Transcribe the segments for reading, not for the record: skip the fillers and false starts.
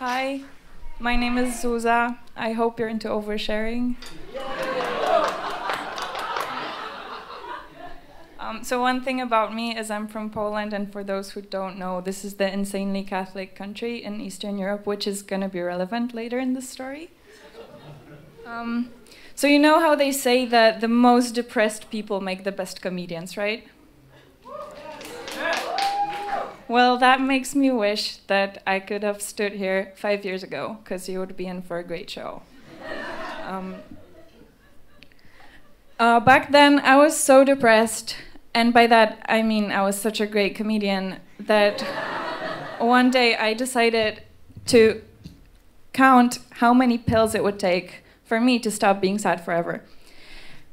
Hi, my name is Zuza. I hope you're into oversharing. So one thing about me is I'm from Poland, and for those who don't know, this is the insanely Catholic country in Eastern Europe, which is going to be relevant later in the story. So you know how they say that the most depressed people make the best comedians, right? Well, that makes me wish that I could have stood here 5 years ago, because you would be in for a great show. Back then, I was so depressed, and by that I mean I was such a great comedian that one day I decided to count how many pills it would take for me to stop being sad forever.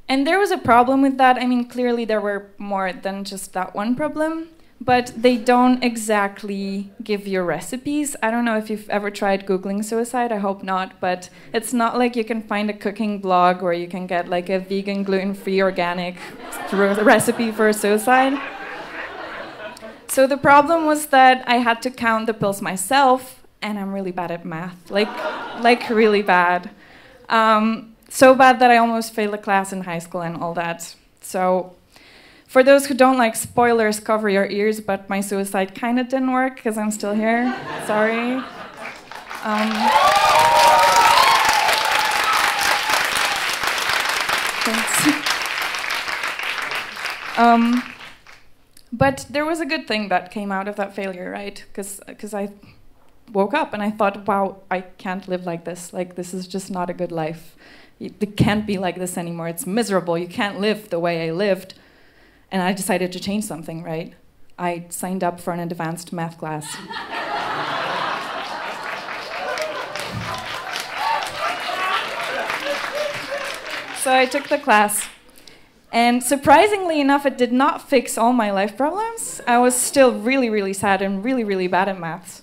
And there was a problem with that. I mean, clearly there were more than just that one problem. But they don't exactly give you recipes. I don't know if you've ever tried Googling suicide, I hope not, but it's not like you can find a cooking blog where you can get like a vegan, gluten-free, organic recipe for suicide. So the problem was that I had to count the pills myself, and I'm really bad at math, like really bad. So bad that I almost failed a class in high school and all that. So for those who don't like spoilers, cover your ears, but my suicide kind of didn't work because I'm still here. Sorry. Thanks. But there was a good thing that came out of that failure, right? Because I woke up and I thought, wow, I can't live like this. Like, this is just not a good life. It can't be like this anymore. It's miserable. You can't live the way I lived. And I decided to change something, right? I signed up for an advanced math class. So I took the class. And surprisingly enough, it did not fix all my life problems. I was still really, really sad and really, really bad at maths.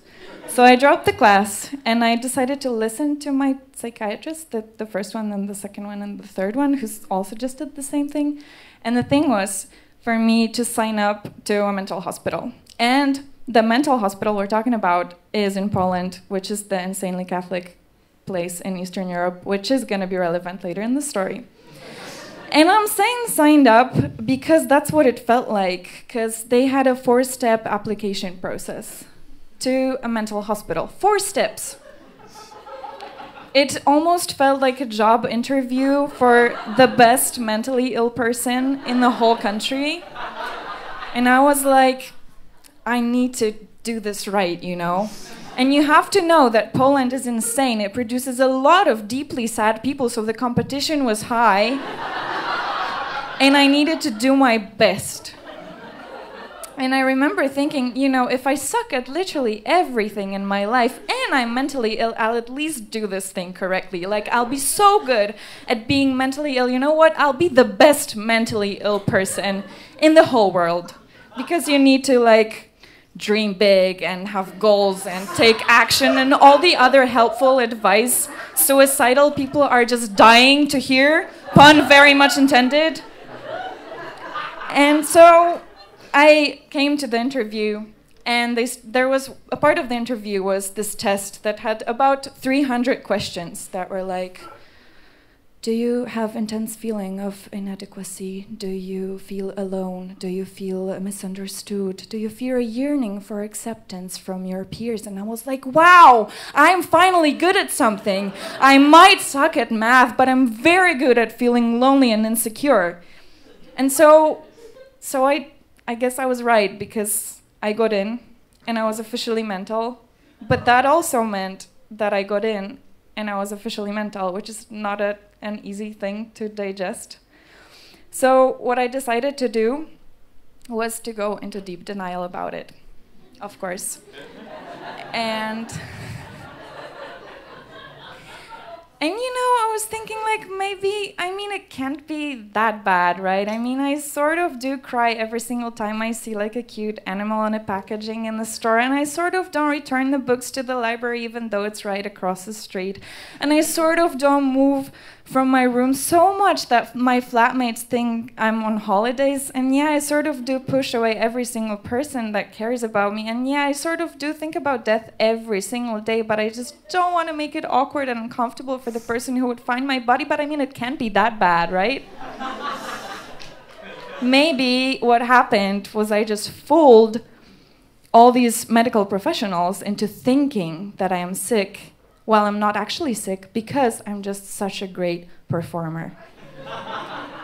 So I dropped the class, and I decided to listen to my psychiatrist, the first one, and the second one, and the third one, who's also just did the same thing. And the thing was, for me to sign up to a mental hospital. And the mental hospital we're talking about is in Poland, which is the insanely Catholic place in Eastern Europe, which is going to be relevant later in the story. And I'm saying signed up because that's what it felt like, because they had a 4-step application process to a mental hospital. 4 steps. It almost felt like a job interview for the best mentally ill person in the whole country. And I was like, I need to do this right, you know? And you have to know that Poland is insane. It produces a lot of deeply sad people, so the competition was high. And I needed to do my best. And I remember thinking, you know, if I suck at literally everything in my life and I'm mentally ill, I'll at least do this thing correctly. Like, I'll be so good at being mentally ill. You know what? I'll be the best mentally ill person in the whole world. Because you need to, like, dream big and have goals and take action and all the other helpful advice suicidal people are just dying to hear. Pun very much intended. And so I came to the interview, and there was a part of the interview was this test that had about 300 questions that were like, do you have intense feeling of inadequacy? Do you feel alone? Do you feel misunderstood? Do you feel a yearning for acceptance from your peers? And I was like, wow, I'm finally good at something. I might suck at math, but I'm very good at feeling lonely and insecure. And so I guess I was right, because I got in and I was officially mental. But that also meant that I got in and I was officially mental, which is not an easy thing to digest. So what I decided to do was to go into deep denial about it, of course. And you know, I was thinking, like, maybe, I mean, it can't be that bad, right? I mean, I sort of do cry every single time I see, like, a cute animal on a packaging in the store, and I sort of don't return the books to the library even though it's right across the street. And I sort of don't move from my room so much that my flatmates think I'm on holidays. And yeah, I sort of do push away every single person that cares about me. And yeah, I sort of do think about death every single day, but I just don't want to make it awkward and uncomfortable for the person who would find my body. But I mean, it can't be that bad, right? Maybe what happened was I just fooled all these medical professionals into thinking that I am sick while I'm not actually sick because I'm just such a great performer.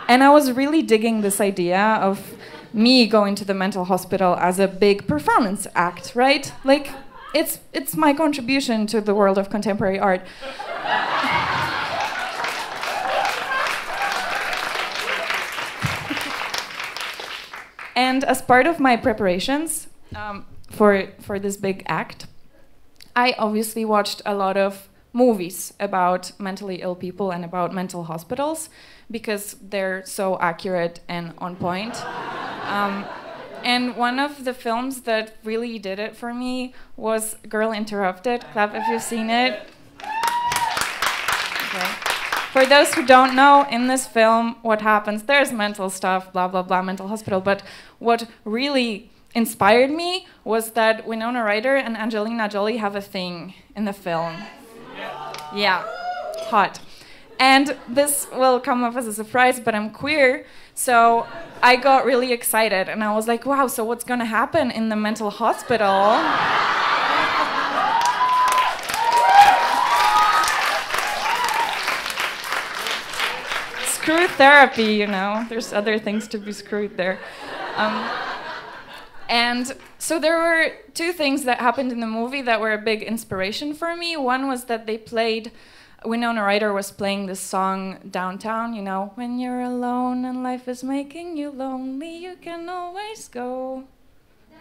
And I was really digging this idea of me going to the mental hospital as a big performance act, right? Like, it's my contribution to the world of contemporary art. And as part of my preparations for this big act, I obviously watched a lot of movies about mentally ill people and about mental hospitals because they're so accurate and on point. And one of the films that really did it for me was Girl Interrupted. Clap if you've seen it. Okay. For those who don't know, in this film, what happens, there's mental stuff, blah, blah, blah, mental hospital, but what really inspired me was that Winona Ryder and Angelina Jolie have a thing in the film. Yeah, hot. And this will come up as a surprise, but I'm queer, so I got really excited and I was like, wow, so what's gonna happen in the mental hospital? Screw therapy, you know, there's other things to be screwed there. And so there were two things that happened in the movie that were a big inspiration for me. One was that they played, Winona Ryder was playing this song Downtown, you know, when you're alone and life is making you lonely, you can always go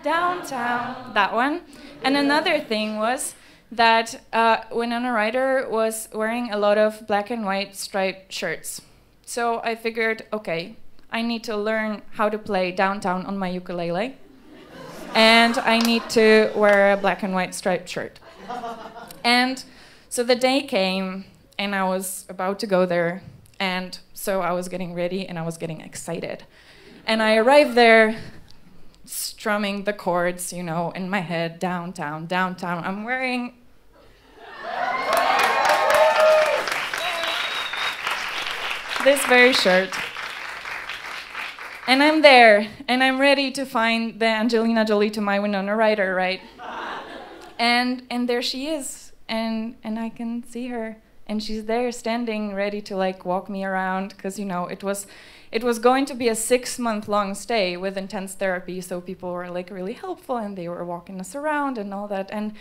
downtown, that one. And another thing was that Winona Ryder was wearing a lot of black and white striped shirts. So I figured, okay, I need to learn how to play Downtown on my ukulele. And I need to wear a black and white striped shirt. And so the day came, and I was about to go there, and so I was getting ready, and I was getting excited. And I arrived there, strumming the chords, you know, in my head, downtown, downtown. I'm wearing... this very shirt. And I'm there, and I'm ready to find the Angelina Jolie to my Winona Ryder, right? And there she is, and I can see her, and she's there standing, ready to like walk me around, because you know it was going to be a 6-month-long stay with intense therapy, so people were like really helpful, and they were walking us around and all that, and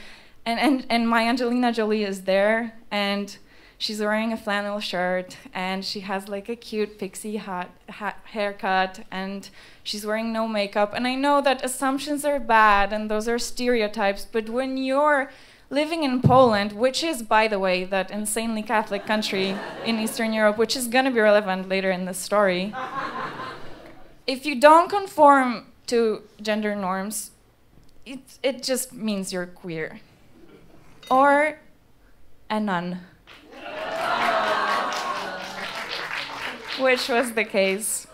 my Angelina Jolie is there, and she's wearing a flannel shirt, and she has like a cute pixie haircut, and she's wearing no makeup. And I know that assumptions are bad, and those are stereotypes, but when you're living in Poland, which is, by the way, that insanely Catholic country in Eastern Europe, which is gonna be relevant later in this story, if you don't conform to gender norms, it just means you're queer. Or a nun. Which was the case.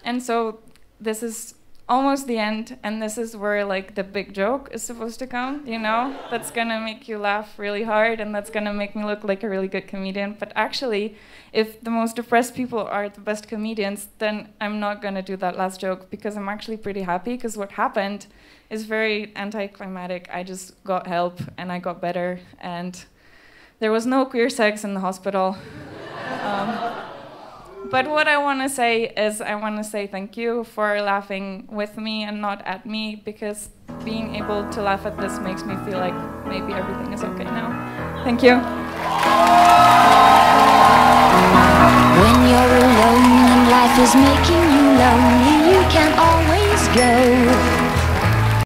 And so this is almost the end, and this is where like the big joke is supposed to come, you know? That's gonna make you laugh really hard, and that's gonna make me look like a really good comedian. But actually, if the most depressed people are the best comedians, then I'm not gonna do that last joke, because I'm actually pretty happy, because what happened is very anticlimactic. I just got help, and I got better, and there was no queer sex in the hospital. But what I want to say is I want to say thank you for laughing with me and not at me, because being able to laugh at this makes me feel like maybe everything is okay now. Thank you. When you're life is making you lonely, you can always go